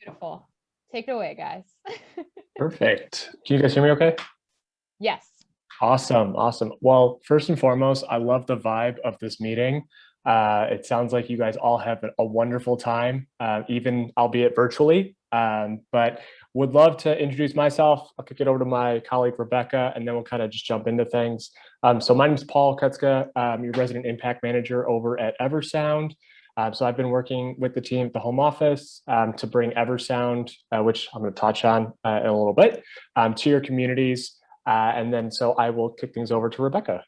Beautiful. Take it away, guys. Perfect. Can you guys hear me okay? Yes. Awesome. Awesome. Well, first and foremost, I love the vibe of this meeting. It sounds like you guys all have a wonderful time, even albeit virtually. But would love to introduce myself. I'll kick it over to my colleague, Rebecca, and then we'll kind of just jump into things. So my name is Paul Kutzka. I'm your resident impact manager over at EverSound. So I've been working with the team at the home office to bring EverSound, which I'm going to touch on in a little bit, to your communities. And then so I will kick things over to Rebecca.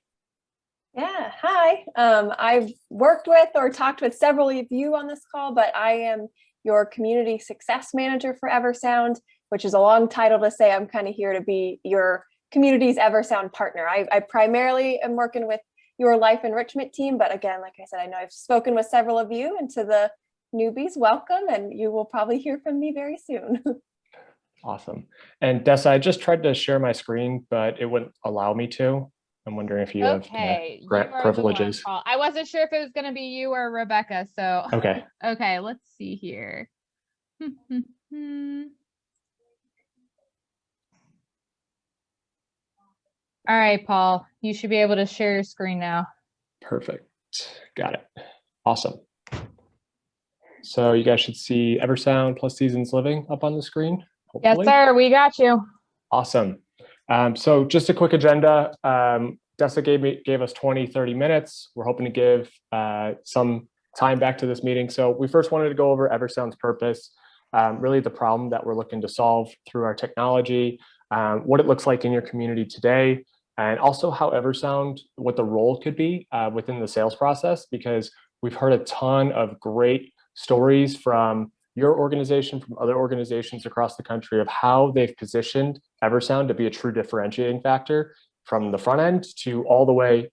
Yeah, hi. I've worked with or talked with several of you on this call, but I am your community success manager for EverSound, which is a long title to say I'm kind of here to be your community's EverSound partner. I primarily am working with your life enrichment team, but again, like I said, I know I've spoken with several of you, and to the newbies, welcome, and you will probably hear from me very soon. Awesome. And Dessa, I just tried to share my screen, but it wouldn't allow me to. I'm wondering if you have grant privileges. I wasn't sure if it was going to be you or Rebecca. So okay. Okay, let's see here. All right, Paul, you should be able to share your screen now. Perfect. Got it. Awesome. So you guys should see EverSound plus Seasons Living up on the screen. Hopefully. Yes, sir. We got you. Awesome. So just a quick agenda. Dessa gave us 20-30 minutes. We're hoping to give some time back to this meeting. So we first wanted to go over EverSound's purpose, really the problem that we're looking to solve through our technology, what it looks like in your community today, and also how EverSound, what the role could be within the sales process, because we've heard a ton of great stories from your organization, from other organizations across the country of how they've positioned EverSound to be a true differentiating factor from the front end to all the way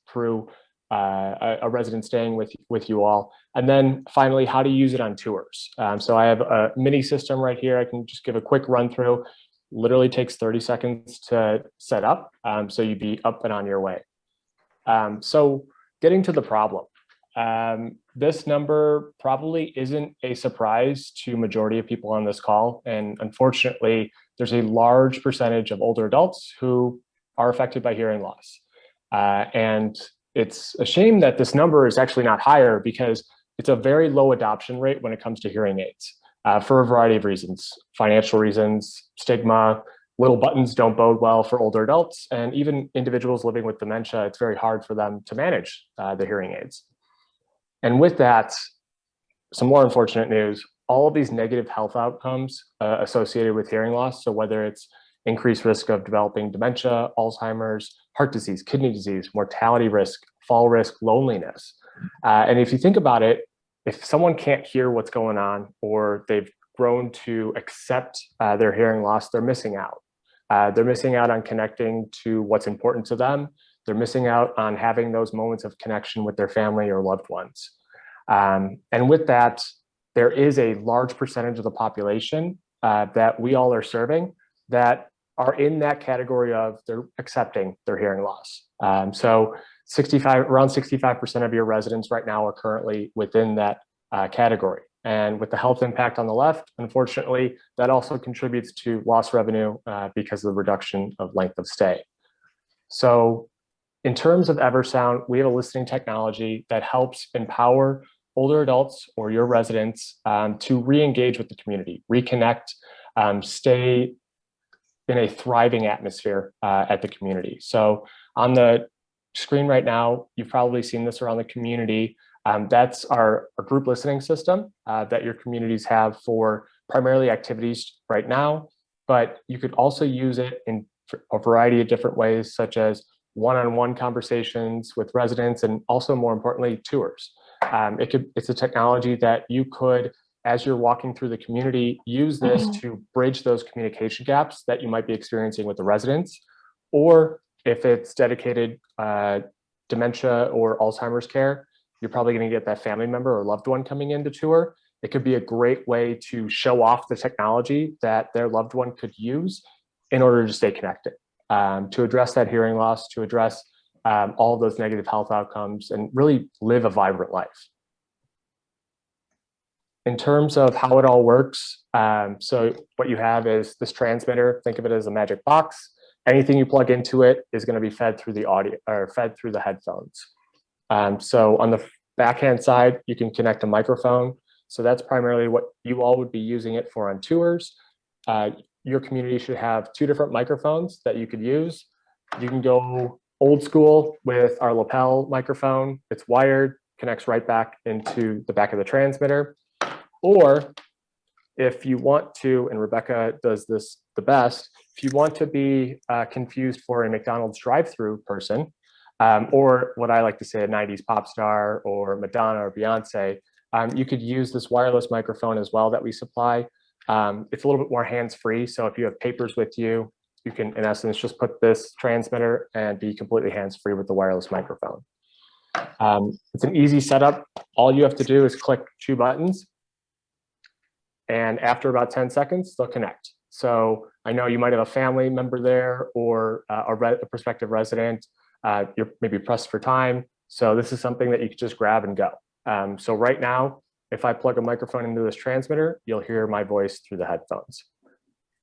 through a resident staying with you all. And then finally, how to use it on tours. So I have a mini system right here. I can just give a quick run through. Literally takes 30 seconds to set up. So you'd be up and on your way. So getting to the problem. This number probably isn't a surprise to majority of people on this call. And unfortunately, there's a large percentage of older adults who are affected by hearing loss. And it's a shame that this number is actually not higher because it's a very low adoption rate when it comes to hearing aids for a variety of reasons, financial reasons, stigma, little buttons don't bode well for older adults, and even individuals living with dementia, it's very hard for them to manage the hearing aids. And with that, some more unfortunate news, all of these negative health outcomes associated with hearing loss, so whether it's increased risk of developing dementia, Alzheimer's, heart disease, kidney disease, mortality risk, fall risk, loneliness. And if you think about it, if someone can't hear what's going on or they've grown to accept their hearing loss, they're missing out. They're missing out on connecting to what's important to them. They're missing out on having those moments of connection with their family or loved ones. And with that, there is a large percentage of the population that we all are serving that are in that category of they're accepting their hearing loss. So around 65% of your residents right now are currently within that category. And with the health impact on the left, unfortunately, that also contributes to lost revenue because of the reduction of length of stay. So in terms of EverSound, we have a listening technology that helps empower older adults or your residents to re-engage with the community, reconnect, stay in a thriving atmosphere at the community. So on the screen right now, you've probably seen this around the community. That's our group listening system that your communities have for primarily activities right now, but you could also use it in a variety of different ways, such as one-on-one conversations with residents, and also more importantly, tours. It's a technology that you could, as you're walking through the community, use this to bridge those communication gaps that you might be experiencing with the residents, or if it's dedicated dementia or Alzheimer's care, you're probably going to get that family member or loved one coming in to tour. It could be a great way to show off the technology that their loved one could use in order to stay connected, to address that hearing loss, to address all of those negative health outcomes, and really live a vibrant life. In terms of how it all works, so what you have is this transmitter. Think of it as a magic box. Anything you plug into it is going to be fed through the audio or fed through the headphones. So on the backhand side, you can connect a microphone. So that's primarily what you all would be using it for on tours. Your community should have 2 different microphones that you could use. You can go old school with our lapel microphone. It's wired, connects right back into the back of the transmitter. Or if you want to, and Rebecca does this the best, if you want to be confused for a McDonald's drive-through person, or what I like to say, a 90s pop star or Madonna or Beyonce, you could use this wireless microphone as well that we supply. It's a little bit more hands-free. So if you have papers with you, you can, in essence, just put this transmitter and be completely hands-free with the wireless microphone. It's an easy setup. All you have to do is click 2 buttons. And after about 10 seconds, they'll connect. So I know you might have a family member there or a prospective resident. You're maybe pressed for time. So this is something that you can just grab and go. So right now, if I plug a microphone into this transmitter, you'll hear my voice through the headphones.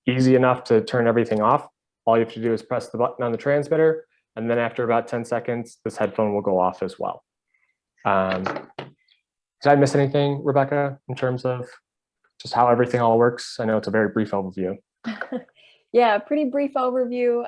Easy enough to turn everything off. All you have to do is press the button on the transmitter. And then after about 10 seconds, this headphone will go off as well. Did I miss anything, Rebecca, in terms of just how everything all works? I know it's a very brief overview. Yeah, pretty brief overview.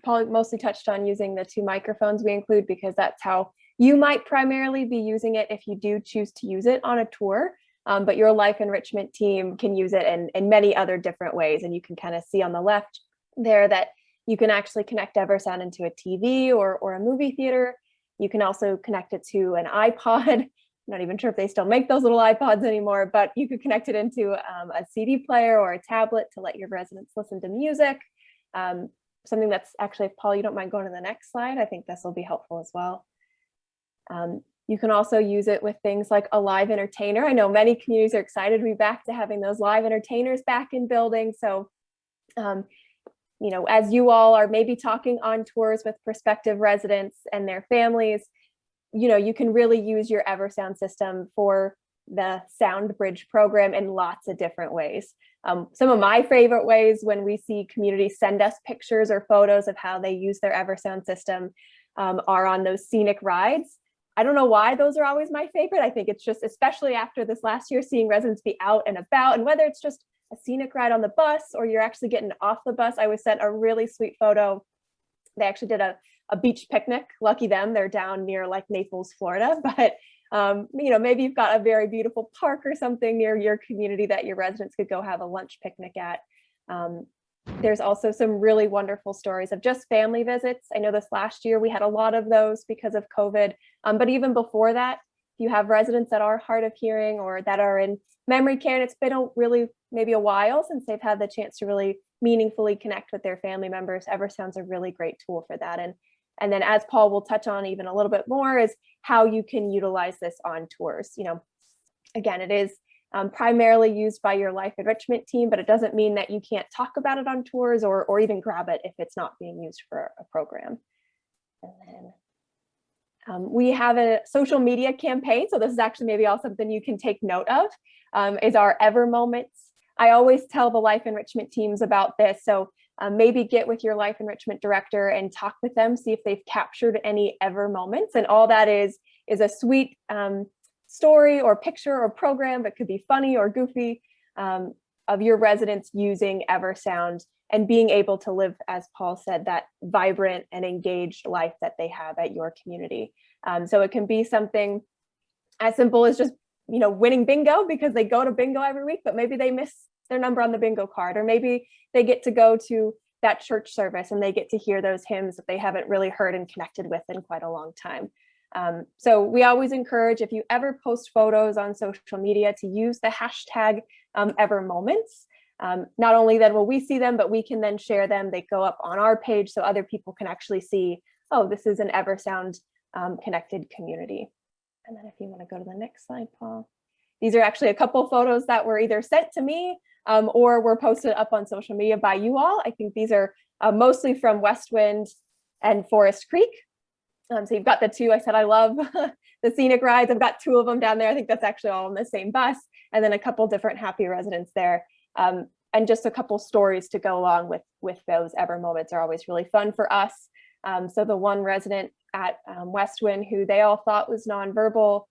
Paul mostly touched on using the 2 microphones we include because that's how you might primarily be using it if you do choose to use it on a tour. But your life enrichment team can use it in many other different ways. And you can kind of see on the left there that you can actually connect Eversound into a TV or a movie theater. You can also connect it to an iPod. Not even sure if they still make those little iPods anymore, but you could connect it into a CD player or a tablet to let your residents listen to music. Something that's actually, if Paul, you don't mind going to the next slide, I think this will be helpful as well. You can also use it with things like a live entertainer. I know many communities are excited to be back to having those live entertainers back in buildings. So, as you all are maybe talking on tours with prospective residents and their families, you can really use your Eversound system for the SoundBridge program in lots of different ways. Some of my favorite ways when we see communities send us pictures or photos of how they use their Eversound system are on those scenic rides. I don't know why those are always my favorite. I think it's just, especially after this last year, seeing residents be out and about, and whether it's just a scenic ride on the bus or you're actually getting off the bus. I was sent a really sweet photo. They actually did a beach picnic. Lucky them, they're down near like Naples, Florida. But maybe you've got a very beautiful park or something near your community that your residents could go have a lunch picnic at. There's also some really wonderful stories of just family visits. I know this last year we had a lot of those because of COVID, but even before that, if you have residents that are hard of hearing or that are in memory care, and it's been maybe a while since they've had the chance to really meaningfully connect with their family members, Eversound's a really great tool for that. And then, as Paul will touch on even a little bit more, is how you can utilize this on tours. Again, it is primarily used by your life enrichment team, but it doesn't mean that you can't talk about it on tours or even grab it if it's not being used for a program. And then we have a social media campaign. So this is actually maybe all something you can take note of, is our Ever Moments. I always tell the life enrichment teams about this. So maybe get with your life enrichment director and talk with them, see if they've captured any Ever Moments. And all that is a sweet story or picture or program that could be funny or goofy of your residents using Eversound and being able to live, as Paul said, that vibrant and engaged life that they have at your community. So it can be something as simple as just, winning bingo because they go to bingo every week, but maybe they miss their number on the bingo card, or maybe they get to go to that church service and they get to hear those hymns that they haven't really heard and connected with in quite a long time. So we always encourage, if you ever post photos on social media, to use the hashtag #EverMoments. Not only then will we see them, but we can then share them. They go up on our page so other people can actually see, oh, this is an Eversound connected community. And then if you want to go to the next slide, Paul. These are actually a couple photos that were either sent to me or were posted up on social media by you all. I think these are mostly from West Wind and Forest Creek. So you've got the two. I said I love the scenic rides. I've got 2 of them down there. I think that's actually all on the same bus, and then a couple different happy residents there. And just a couple stories to go along with those ever moments are always really fun for us. So the one resident at Westwind who they all thought was nonverbal,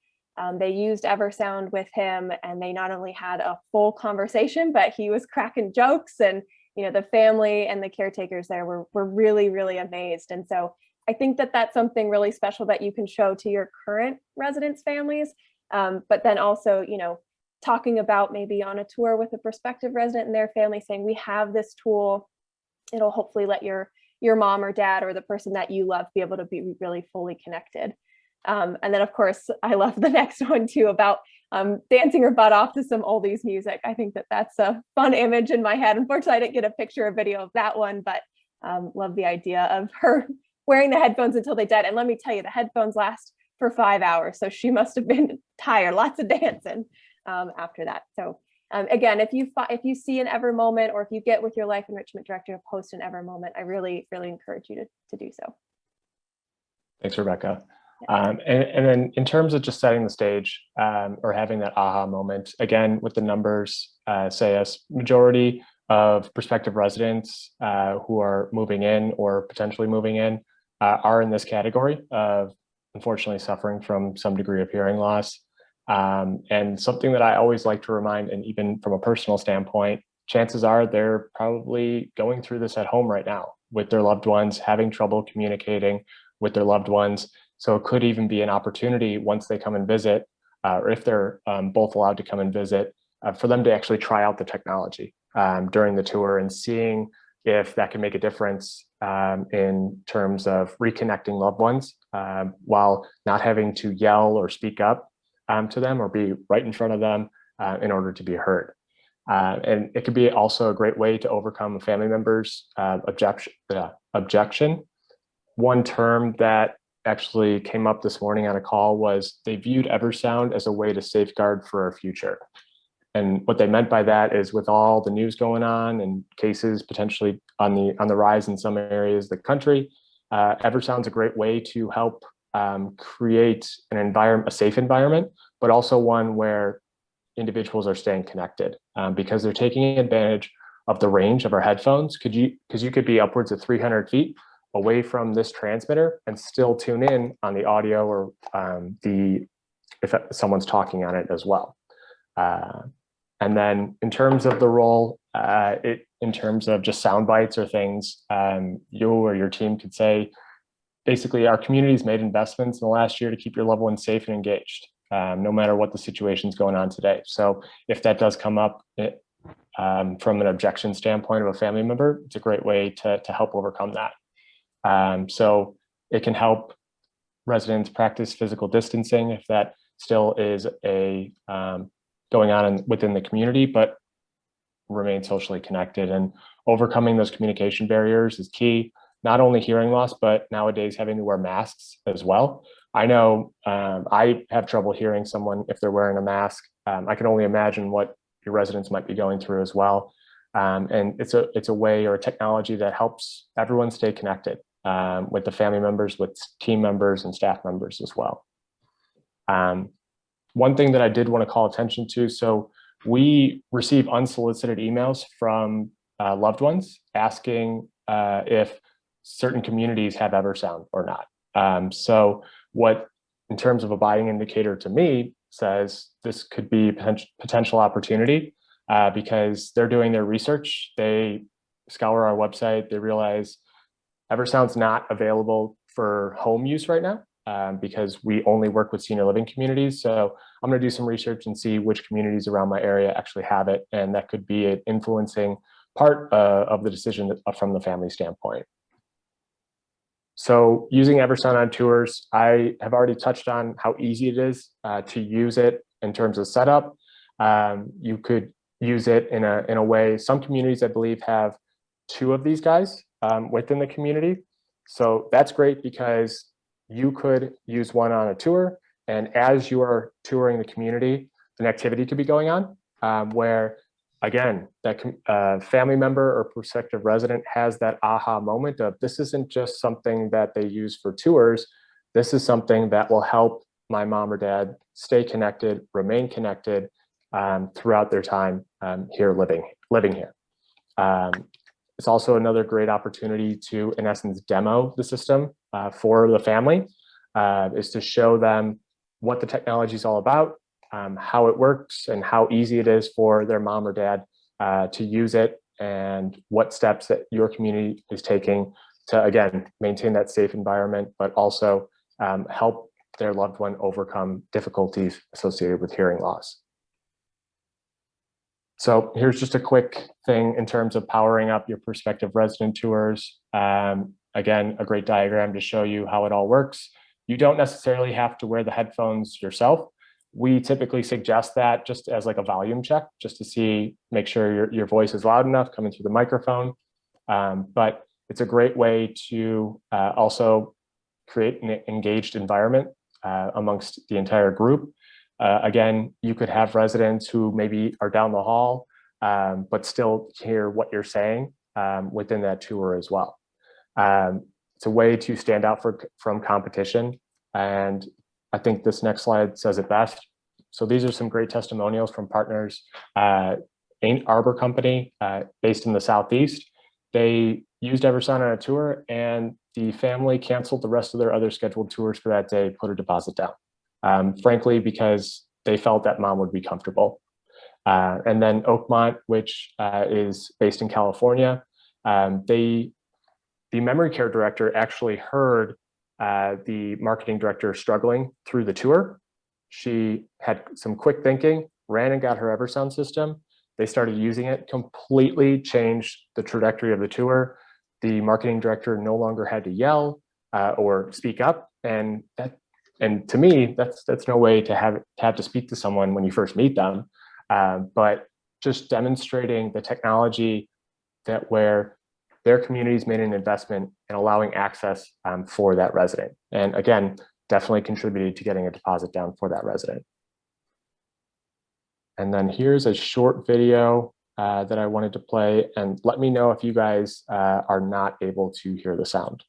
they used EverSound with him, and they not only had a full conversation, but he was cracking jokes, and the family and the caretakers there were really, really amazed. And so I think that that's something really special that you can show to your current residents' families, but then also, talking about maybe on a tour with a prospective resident and their family, saying, we have this tool, it'll hopefully let your mom or dad or the person that you love be able to be really fully connected. And then of course, I love the next one too, about dancing her butt off to some oldies music. I think that that's a fun image in my head. Unfortunately, I didn't get a picture or video of that one, but love the idea of her wearing the headphones until they dead. And let me tell you, the headphones last for 5 hours. So she must have been tired, lots of dancing after that. So again, if you see an ever moment, or if you get with your life enrichment director to post an ever moment, I really, really encourage you to do so. Thanks, Rebecca. And then in terms of just setting the stage or having that aha moment, again, with the numbers, say a majority of prospective residents who are moving in or potentially moving in are in this category of unfortunately suffering from some degree of hearing loss. And something that I always like to remind, and even from a personal standpoint, chances are they're probably going through this at home right now with their loved ones, having trouble communicating with their loved ones. So it could even be an opportunity once they come and visit, or if they're both allowed to come and visit, for them to actually try out the technology during the tour and seeing if that can make a difference in terms of reconnecting loved ones while not having to yell or speak up to them or be right in front of them in order to be heard. And it could be also a great way to overcome a family member's objection. One term that actually came up this morning on a call was they viewed EverSound as a way to safeguard for our future. And what they meant by that is, with all the news going on and cases potentially on the rise in some areas of the country, EverSound's a great way to help create an environment, a safe environment, but also one where individuals are staying connected because they're taking advantage of the range of our headphones. Because you could be upwards of 300 feet away from this transmitter and still tune in on the audio or if someone's talking on it as well. And then in terms of the role, in terms of just sound bites or things, you or your team could say, basically, our community's made investments in the last year to keep your loved ones safe and engaged, no matter what the situation's going on today. So if that does come up from an objection standpoint of a family member, it's a great way to help overcome that. So it can help residents practice physical distancing if that still is a going on within the community, but remain socially connected. And overcoming those communication barriers is key. Not only hearing loss, but nowadays having to wear masks as well. I know I have trouble hearing someone if they're wearing a mask. I can only imagine what your residents might be going through as well. And it's a way or a technology that helps everyone stay connected with the family members, with team members and staff members as well. One thing that I did want to call attention to, so we receive unsolicited emails from loved ones asking if certain communities have EverSound or not. So what, in terms of a buying indicator to me, says this could be a potential opportunity because they're doing their research. They scour our website. They realize EverSound's not available for home use right now because we only work with senior living communities. So I'm going to do some research and see which communities around my area actually have it. And that could be an influencing part of the decision from the family standpoint. So using EverSound on tours, I have already touched on how easy it is to use it in terms of setup. You could use it in a way, some communities I believe have 2 of these guys within the community. So that's great because you could use one on a tour, and as you are touring the community, an activity could be going on where, again, that family member or prospective resident has that aha moment of, this isn't just something that they use for tours. This is something that will help my mom or dad stay connected, remain connected throughout their time here living here. It's also another great opportunity to, in essence, demo the system for the family, is to show them what the technology is all about, how it works, and how easy it is for their mom or dad to use it, and what steps that your community is taking to, again, maintain that safe environment, but also help their loved one overcome difficulties associated with hearing loss. So here's just a quick thing in terms of powering up your prospective resident tours. Again, a great diagram to show you how it all works. You don't necessarily have to wear the headphones yourself. We typically suggest that just as like a volume check, just to make sure your voice is loud enough coming through the microphone. But it's a great way to also create an engaged environment amongst the entire group. Again, you could have residents who maybe are down the hall, but still hear what you're saying within that tour as well. It's a way to stand out from competition. And I think this next slide says it best. So these are some great testimonials from partners. Ann Arbor Company, based in the Southeast. They used Eversound on a tour, and the family canceled the rest of their other scheduled tours for that day, put a deposit down. Frankly, because they felt that mom would be comfortable. And then Oakmont, which is based in California, the memory care director actually heard the marketing director struggling through the tour. She had some quick thinking, ran and got her Eversound system. They started using it, completely changed the trajectory of the tour. The marketing director no longer had to yell or speak up, and to me, that's no way to have to speak to someone when you first meet them. But just demonstrating the technology that where their communities made an investment in allowing access for that resident. And again, definitely contributed to getting a deposit down for that resident. And then here's a short video that I wanted to play, and let me know if you guys are not able to hear the sound.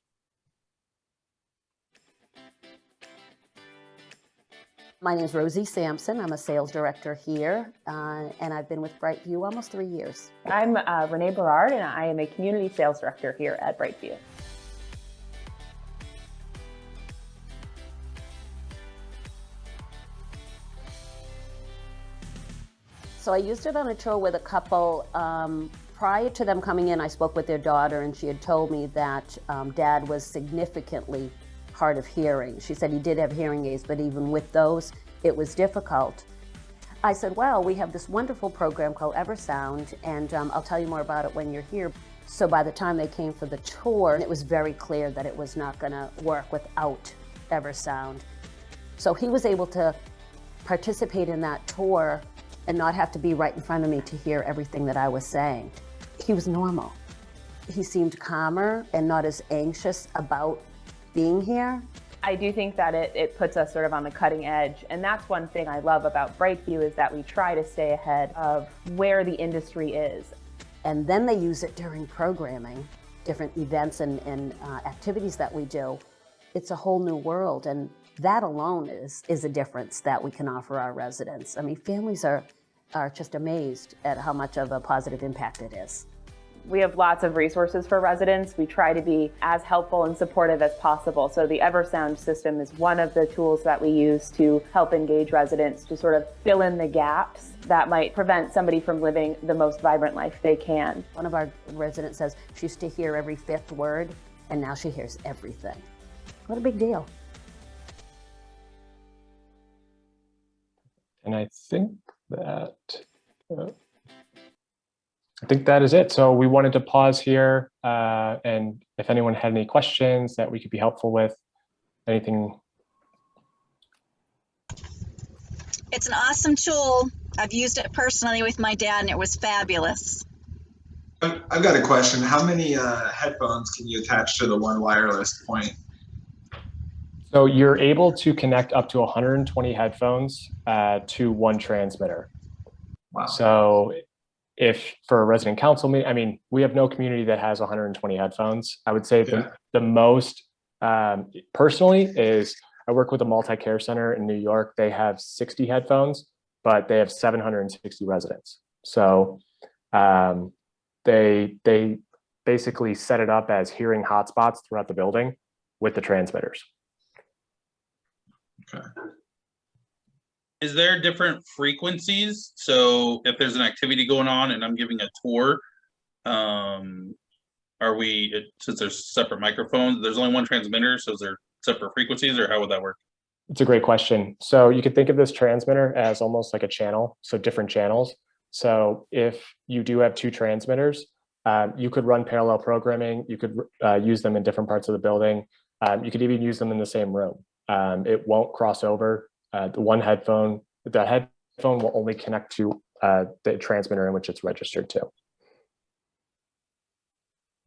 My name is Rosie Sampson. I'm a sales director here, and I've been with Brightview almost 3 years. I'm Renee Berard, and I am a community sales director here at Brightview. So I used it on a tour with a couple. Prior to them coming in, I spoke with their daughter, and she had told me that Dad was significantly hard of hearing. She said he did have hearing aids, but even with those, it was difficult. I said, well, we have this wonderful program called Eversound, and I'll tell you more about it when you're here. So by the time they came for the tour, it was very clear that it was not going to work without Eversound. So he was able to participate in that tour and not have to be right in front of me to hear everything that I was saying. He was normal. He seemed calmer and not as anxious about being here. I do think that it puts us sort of on the cutting edge, and that's one thing I love about Brightview is that we try to stay ahead of where the industry is. And then they use it during programming, different events and activities that we do. It's a whole new world, and that alone is a difference that we can offer our residents. I mean, families are just amazed at how much of a positive impact it is. We have lots of resources for residents. We try to be as helpful and supportive as possible. So the Eversound system is one of the tools that we use to help engage residents to sort of fill in the gaps that might prevent somebody from living the most vibrant life they can. One of our residents says she used to hear every fifth word, and now she hears everything. What a big deal. And I think that is it. So we wanted to pause here, and if anyone had any questions that we could be helpful with, anything. It's an awesome tool. I've used it personally with my dad, and it was fabulous. I've got a question. How many headphones can you attach to the one wireless point? So you're able to connect up to 120 headphones to one transmitter. Wow. So if for a resident council meeting, I mean, we have no community that has 120 headphones. I would say the most personally is I work with a multi-care center in New York. They have 60 headphones, but they have 760 residents. So they basically set it up as hearing hotspots throughout the building with the transmitters. Okay. Is there different frequencies? So if there's an activity going on and I'm giving a tour, are we, since there's separate microphones, there's only one transmitter, so is there separate frequencies, or how would that work? It's a great question. So you could think of this transmitter as almost like a channel, so different channels. So if you do have two transmitters, you could run parallel programming. You could use them in different parts of the building. You could even use them in the same room. It won't cross over. The headphone will only connect to the transmitter in which it's registered to.